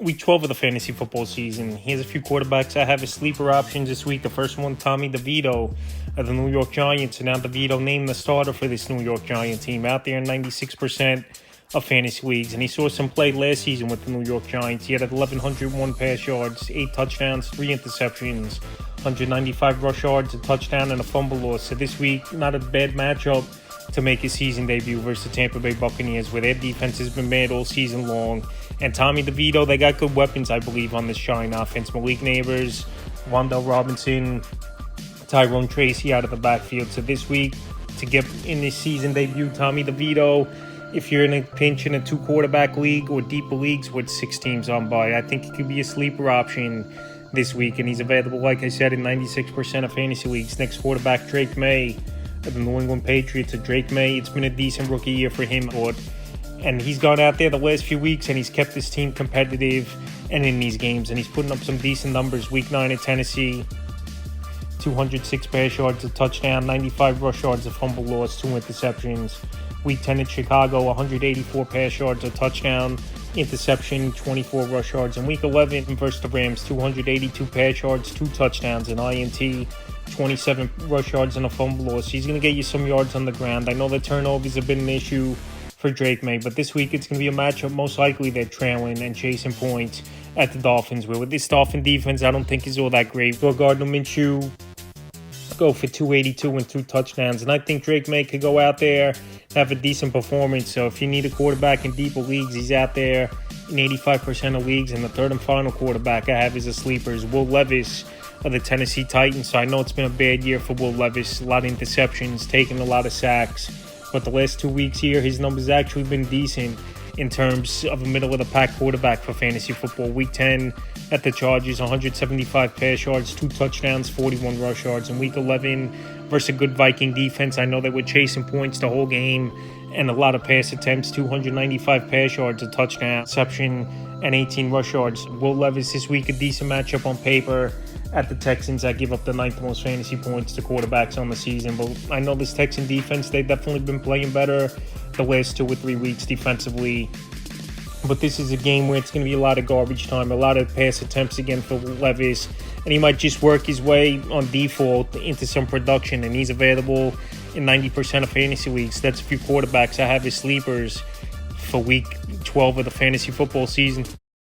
Week 12 of the fantasy football season. Here's a few quarterbacks I have as sleeper options this week. The first one, Tommy DeVito of the New York Giants. And now DeVito named the starter for this New York Giant team, out there in 96% of fantasy leagues. And he saw some play last season with the New York Giants. He had 1,101 pass yards, 8 touchdowns, 3 interceptions, 195 rush yards, a touchdown, and a fumble loss. So this week, not a bad matchup to make his season debut versus the Tampa Bay Buccaneers, where their defense has been bad all season long. And Tommy DeVito, they got good weapons, I believe, on this Giant offense. Malik Nabers, Wan'Dale Robinson, Tyrone Tracy out of the backfield. So this week, to get in this season debut, Tommy DeVito, if you're in a pinch in a 2-quarterback league or deeper leagues with 6 teams on bye, I think he could be a sleeper option this week. And he's available, like I said, in 96% of fantasy leagues. Next quarterback, Drake May of the New England Patriots. Drake May, it's been a decent rookie year for him, and he's gone out there the last few weeks and he's kept his team competitive and in these games, and he's putting up some decent numbers. Week 9 at Tennessee, 206 pass yards, a touchdown, 95 rush yards, a fumble loss, 2 interceptions. Week 10 at Chicago, 184 pass yards, a touchdown, interception, 24 rush yards. And Week 11 versus the Rams, 282 pass yards, 2 touchdowns, an INT, 27 rush yards, and a fumble loss. He's going to get you some yards on the ground. I know the turnovers have been an issue for Drake May, but this week it's going to be a matchup most likely they're trailing and chasing points at the Dolphins, where with this Dolphin defense I don't think is all that great. So Gardner Minshew go for 282 and 2 touchdowns, and I think Drake May could go out there and have a decent performance. So if you need a quarterback in deeper leagues, he's out there in 85% of leagues. And the third and final quarterback I have as a sleeper is Will Levis of the Tennessee Titans. So I know it's been a bad year for Will Levis, a lot of interceptions, taking a lot of sacks. But the last 2 weeks here, his numbers actually been decent in terms of a middle-of-the-pack quarterback for fantasy football. Week 10 at the Chargers, 175 pass yards, 2 touchdowns, 41 rush yards. In Week 11 versus a good Viking defense, I know they were chasing points the whole game and a lot of pass attempts, 295 pass yards, a touchdown, interception, and 18 rush yards. Will Levis this week, a decent matchup on paper at the Texans that give up the 9th most fantasy points to quarterbacks on the season. But I know this Texan defense, they've definitely been playing better the last 2 or 3 weeks defensively. But this is a game where it's going to be a lot of garbage time, a lot of pass attempts again for Levis. And he might just work his way on default into some production. And he's available in 90% of fantasy leagues. That's a few quarterbacks I have as sleepers for week 12 of the fantasy football season.